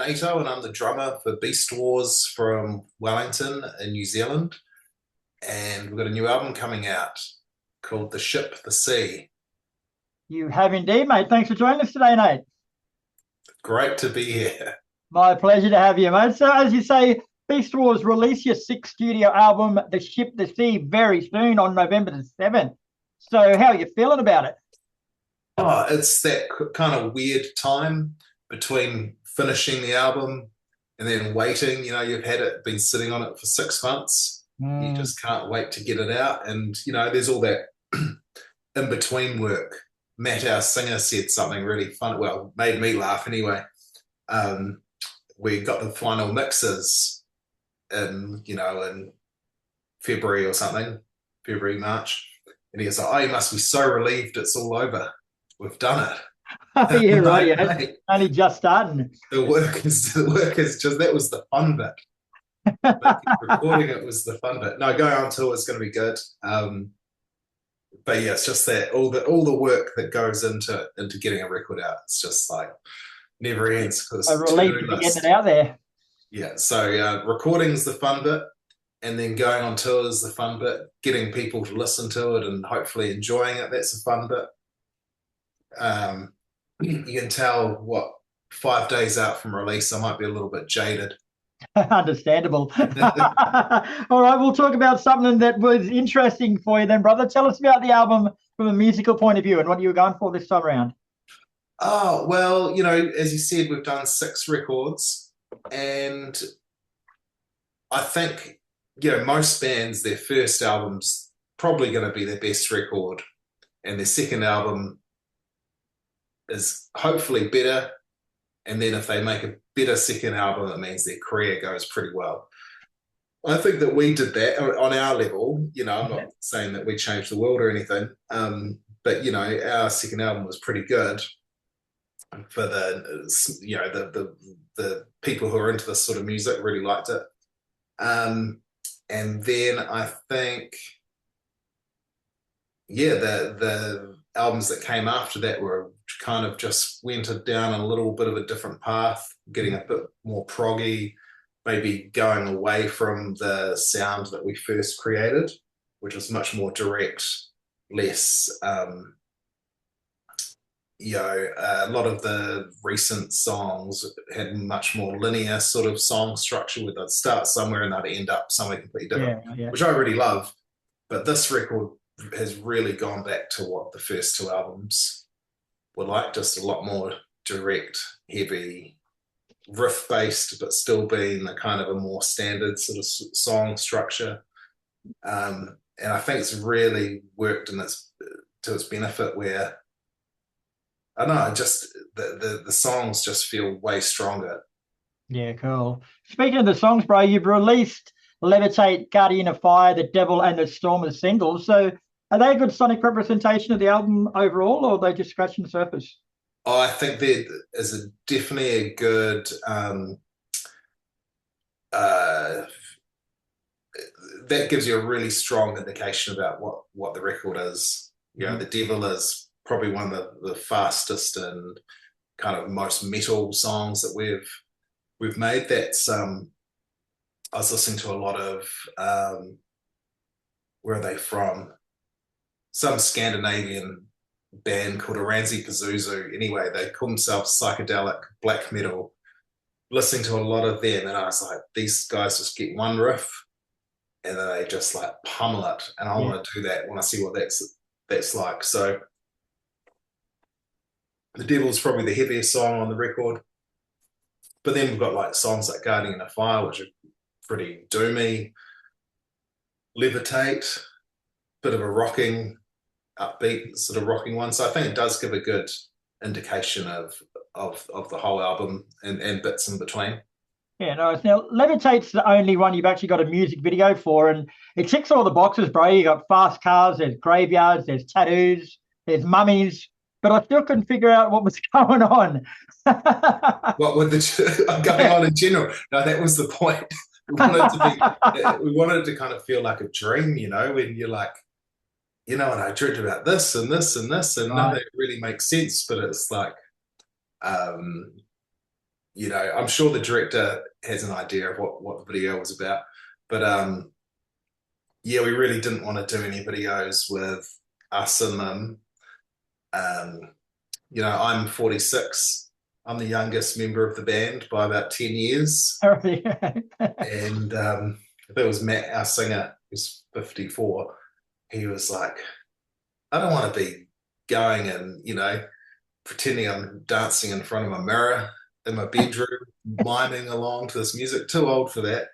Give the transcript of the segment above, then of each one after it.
Nato, and I'm the drummer for Beastwars from Wellington in New Zealand. And we've got a new album coming out called The Ship, the Sea. You have indeed, mate. Thanks for joining us today, Nate. Great to be here. My pleasure to have you, mate. So, as you say, Beast Wars release your sixth studio album, The Ship, the Sea, very soon on November the 7th. So, how are you feeling about it? Oh, it's that kind of weird time between finishing the album and then waiting. You know, you've had it, been sitting on it for 6 months. You Mm. just can't wait to get it out. And, you know, there's all that in between work. Matt, our singer, said something really fun. Well, made me laugh anyway. Um, we got the final mixes in February or something, February, March. And he was like, oh, you must be so relieved it's all over. We've done it. Yeah, right. Like, Yeah, mate, only just starting. the work is just that was the fun bit. Recording it was the fun bit. No, going on tour is going to be good. But yeah, it's just that all the work that goes into getting a record out. It's just like never ends because A relief to-do to be getting it list. out there. Yeah, so recording's the fun bit, and then going on tour is the fun bit. Getting people to listen to it and hopefully enjoying it, that's the fun bit. You can tell 5 days out from release, I might be a little bit jaded. Understandable. All right, we'll talk about something that was interesting for you then, brother. Tell us about the album from a musical point of view and what you were going for this time around. Oh, well, as you said, we've done 6 records, and I think, most bands, their first album's probably going to be their best record, and their second album is hopefully better. And then if they make a better second album, it means their career goes pretty well. I think that we did that on our level. I'm not saying that we changed the world or anything, but our second album was pretty good for the people who are into this sort of music really liked it. And then I think, yeah, the albums that came after that were kind of just went down a little bit of a different path, getting a bit more proggy, maybe going away from the sound that we first created, which was much more direct, less, a lot of the recent songs had much more linear sort of song structure where they'd start somewhere and they'd end up somewhere completely different, Yeah, yeah. which I really love. But this record has really gone back to what the first 2 albums were like, just a lot more direct, heavy, riff based, but still being the kind of a more standard sort of song structure. And I think it's really worked to its benefit where I don't know, just the songs just feel way stronger. Yeah, cool. Speaking of the songs, bro, you've released Levitate, Guardian of Fire, The Devil, and The Storm as singles. So are they a good sonic representation of the album overall, or are they just scratching the surface? Oh, I think there is definitely a good uh, that gives you a really strong indication about what the record is. The Devil is probably one of the fastest and kind of most metal songs that we've made. That's I was listening to a lot of where are they from? Some Scandinavian band called Aranzi Pazuzu. Anyway, they call themselves psychedelic black metal. Listening to a lot of them, and I was like, these guys just get one riff and then they just like pummel it. And I want to do that when I see what that's like. So The Devil's probably the heaviest song on the record. But then we've got like songs like Guardian of Fire, which are pretty doomy. Levitate, bit of a rocking, upbeat sort of rocking one. So I think it does give a good indication of the whole album and bits in between. Yeah, nice. Now, Levitate's the only one you've actually got a music video for, and it ticks all the boxes, bro. You got fast cars, there's graveyards, there's tattoos, there's mummies, but I still couldn't figure out what was going on. What with the going on in general? No, that was the point. We wanted to kind of feel like a dream, when you're like, and I dreamt about this and this and this, and none of Right. it really makes sense, but it's like, um, I'm sure the director has an idea of what the video was about, but yeah, we really didn't want to do any videos with us and them. Um, I'm 46. I'm the youngest member of the band by about 10 years. And if it was Matt, our singer, who's 54, he was like, I don't want to be going and, pretending I'm dancing in front of a mirror in my bedroom, miming along to this music. Too old for that.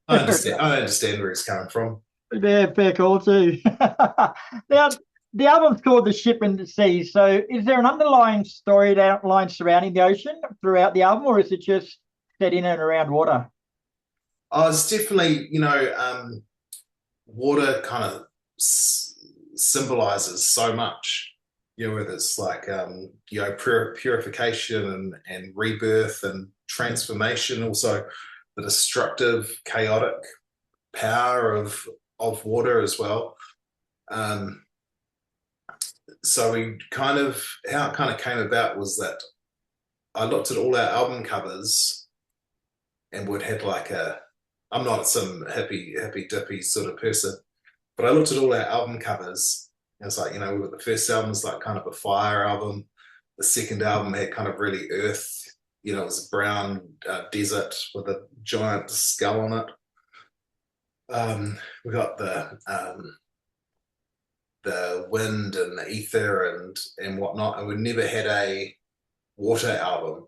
I understand where he's coming from. Yeah, fair call too. Now, the album's called The Ship in the Sea. So, is there an underlying storyline surrounding the ocean throughout the album, or is it just set in and around water? Oh, it's definitely, water kind of symbolizes so much. Whether it's like, purification and rebirth and transformation, also the destructive, chaotic power of water as well. Um, so how it kind of came about was that I looked at all our album covers and would have like I'm not some hippy dippy sort of person, but I looked at all our album covers and it's like, we got the first album was like kind of a fire album. The second album had kind of really earth, it was a brown desert with a giant skull on it. We got the wind and the ether and whatnot, and we never had a water album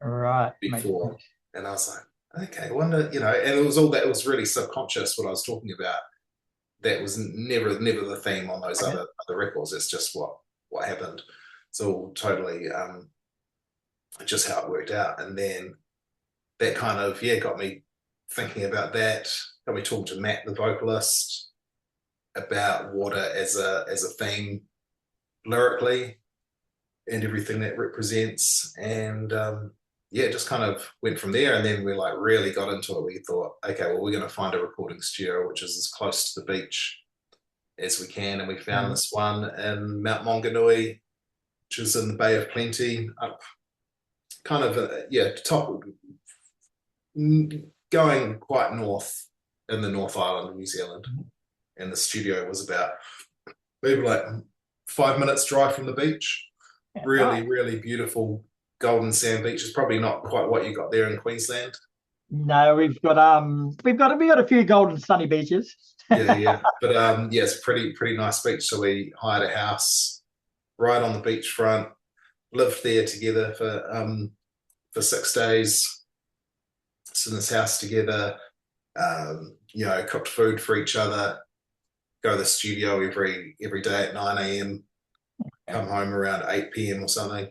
Right. before. And I was like, okay, I wonder, and it was all that, it was really subconscious what I was talking about. That was never the theme on those other records. It's just what happened. So totally just how it worked out. And then that kind of got me thinking about that, got me talking to Matt, the vocalist, about water as a theme lyrically and everything that represents. And it just kind of went from there. And then we like really got into it. We thought, okay, well, we're going to find a recording studio which is as close to the beach as we can. And we found this one in Mount Maunganui, which is in the Bay of Plenty, up kind of top, going quite north in the North Island of New Zealand. And the studio was about maybe like 5 minutes drive from the beach. Really, really beautiful golden sand beach. Is probably not quite what you got there in Queensland. No, we've got a few golden sunny beaches. Yeah. But it's a pretty nice beach. So we hired a house right on the beachfront, lived there together for 6 days. So in this house together, cooked food for each other, go to the studio every day at 9 a.m., come home around 8 p.m. or something.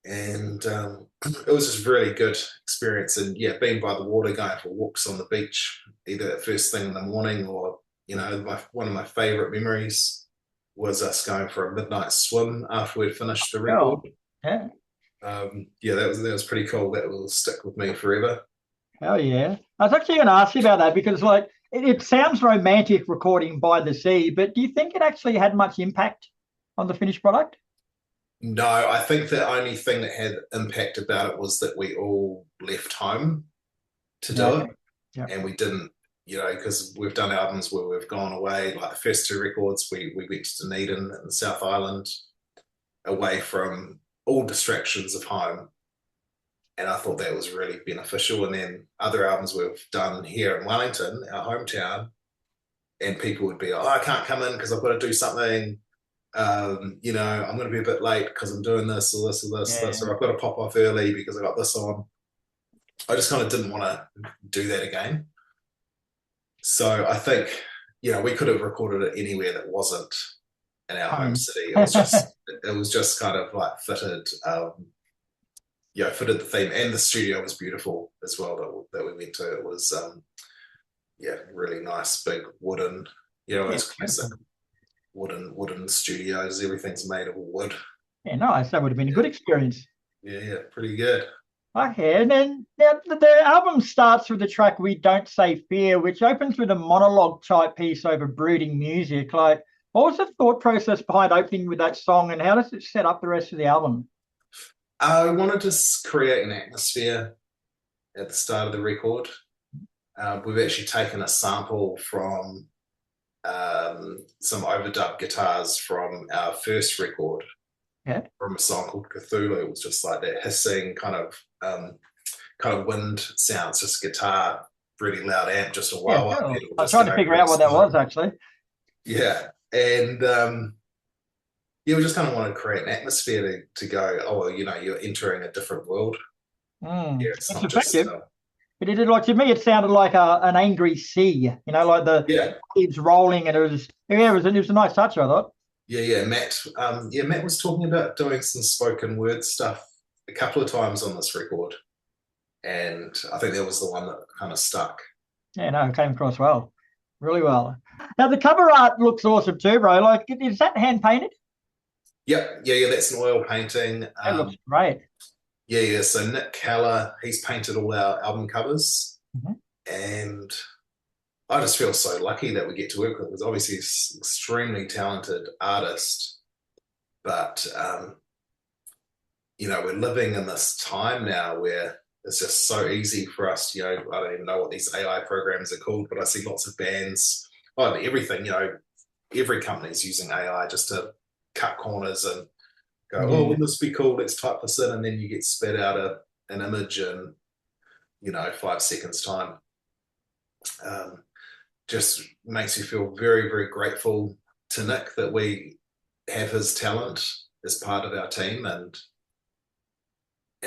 And it was just a really good experience. And being by the water, going for walks on the beach, either at first thing in the morning or, one of my favorite memories was us going for a midnight swim after we'd finished the record. Yeah. That was pretty cool. That will stick with me forever. Oh yeah. I was actually going to ask you about that because like it sounds romantic recording by the sea, but do you think it actually had much impact on the finished product? No, I think the only thing that had impact about it was that we all left home to do it. Yeah. And we didn't, because we've done albums where we've gone away, like the first 2 records, we went to Dunedin in the South Island, away from all distractions of home. And I thought that was really beneficial. And then other albums we've done here in Wellington, our hometown, and people would be like, oh, I can't come in because I've got to do something. I'm going to be a bit late because I'm doing this or this or this, or I've got to pop off early because I got this on. I just kind of didn't want to do that again. So I think, we could have recorded it anywhere that wasn't in our home city. It was just kind of like fitted the theme, and the studio was beautiful as well that we went to. It was really nice, big wooden, it's classic wooden studios. Everything's made of wood. Yeah, nice. That would have been a good experience. Yeah, pretty good. Okay, and then the album starts with the track "We Don't Say Fear," which opens with a monologue type piece over brooding music. Like, what was the thought process behind opening with that song, and how does it set up the rest of the album? I wanted to create an atmosphere at the start of the record. We've actually taken a sample from some overdub guitars from our first record Yeah. from a song called Cthulhu. It was just like that hissing kind of wind sounds, just guitar, really loud amp, just a Yeah, wah wah cool. pedal, I was just trying an to figure overall out what that was stone. actually. Yeah, and yeah, we just kind of want to create an atmosphere to go. Oh well, you're entering a different world. Yeah, it's It's not just effective. It did like to me. It sounded like an angry sea. Like the yeah. waves rolling, and it was a nice touch. I thought. Yeah. Matt was talking about doing some spoken word stuff a couple of times on this record, and I think that was the one that kind of stuck. Yeah, no, it came across well, really well. Now the cover art looks awesome too, bro. Like, is that hand painted? Yeah. That's an oil painting. It looks great. Yeah. So Nick Keller, he's painted all our album covers, Mhm. and I just feel so lucky that we get to work with him. Because obviously he's an extremely talented artist, but we're living in this time now where it's just so easy for us. I don't even know what these AI programs are called, but I see lots of bands, well, everything. Every company's using AI just to cut corners and go, oh, Yeah. wouldn't this be cool? Let's type this in, and then you get spit out an image in 5 seconds time. Um, just makes me feel very, very grateful to Nick that we have his talent as part of our team, and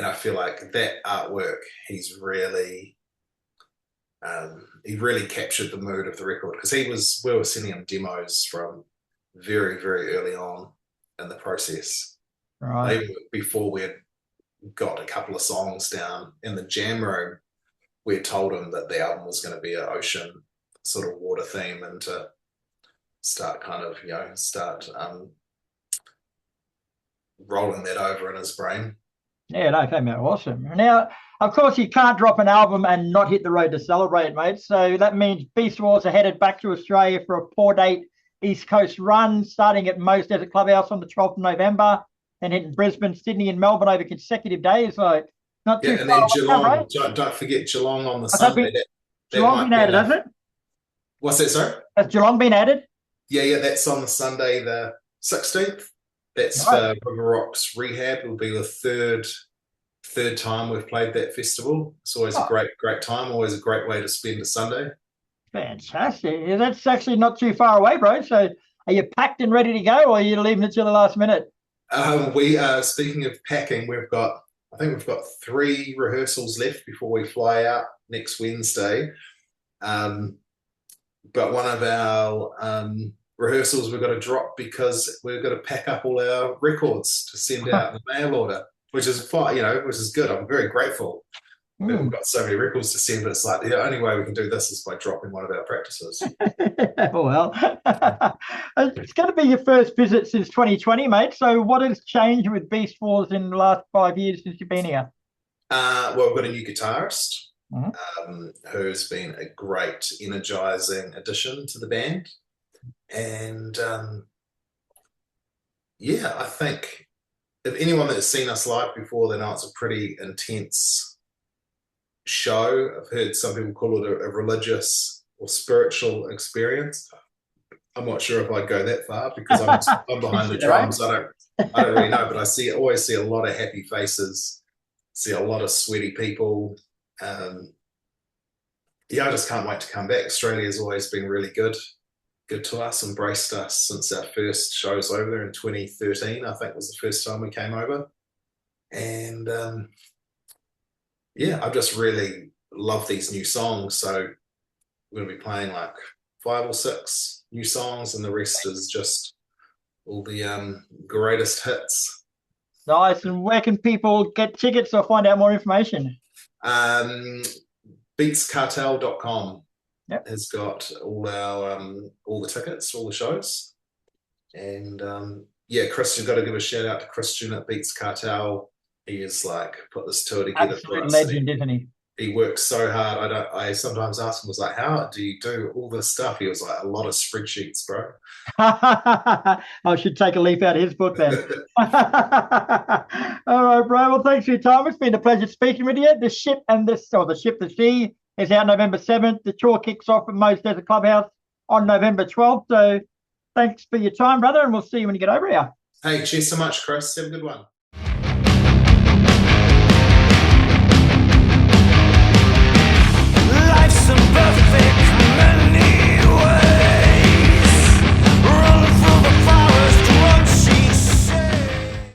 I feel like that artwork he really captured the mood of the record because we were sending him demos from very, very early on in the process. Right. Even before we had got a couple of songs down in the jam room, we had told him that the album was going to be an ocean sort of water theme, and to start kind of rolling that over in his brain. Yeah, no, came out awesome. Now, of course, you can't drop an album and not hit the road to celebrate, mate. So that means Beastwars are headed back to Australia for a 4-date East Coast run, starting at Mo's Desert Clubhouse on the 12th of November, and hitting Brisbane, Sydney, and Melbourne over consecutive days. Like, not Yeah, too and far then away, right? Geelong, don't forget Geelong on the Has that Sunday. been That Geelong might been be added, enough. hasn't it? What's that, sorry? Has Geelong been added? Yeah, that's on the Sunday, the 16th. That's Right. for River Rocks Rehab. It'll be the third time we've played that festival. It's always a Oh, great time, always a great way to spend a Sunday. fantastic. Yeah, that's actually not too far away, bro. So are you packed and ready to go, or are you leaving it till the last minute? We are speaking of packing. I think we've got 3 rehearsals left before we fly out next Wednesday. Um, but one of our rehearsals we've got to drop because we've got to pack up all our records to send out in the mail order, which is fine, which is good. I'm very grateful that we've Hmm. got so many records to send, but it's like the only way we can do this is by dropping one of our practices. Well, it's going to be your first visit since 2020, mate. So, what has changed with Beast Wars in the last 5 years since you've been here? Well, we've got a new guitarist Mhm. who's been a great, energizing addition to the band. And yeah, I think if anyone that's seen us live before, they know it's a pretty intense show. I've heard some people call it a religious or spiritual experience. I'm not sure if I'd go that far because I'm behind the drums. I don't really know, but always see a lot of happy faces, see a lot of sweaty people. Yeah, I just can't wait to come back. Australia's always been really good to us, embraced us since our first shows over there in 2013. I think was the first time we came over, and yeah, I just really love these new songs. So we're gonna be playing like 5 or 6 new songs, and the rest is just all the greatest hits. Nice. And where can people get tickets or find out more information? Um, beatscartel.com Yep. has got all the tickets, all the shows, and yeah, Christian, got to give a shout out to Christian at Beats Cartel. He has like put this tour together for Absolute us. legend, isn't he? he works so hard. I sometimes ask him, was like, how do you do all this stuff? He was like, a lot of spreadsheets, bro. I should take a leaf out of his book then. All right, bro. Well, thanks for your time. It's been a pleasure speaking with you. The ship the sea is out November 7th. The tour kicks off at Mo's Desert Clubhouse on November 12th. So thanks for your time, brother, and we'll see you when you get over here. Hey, cheers so much, Chris. Have a good one.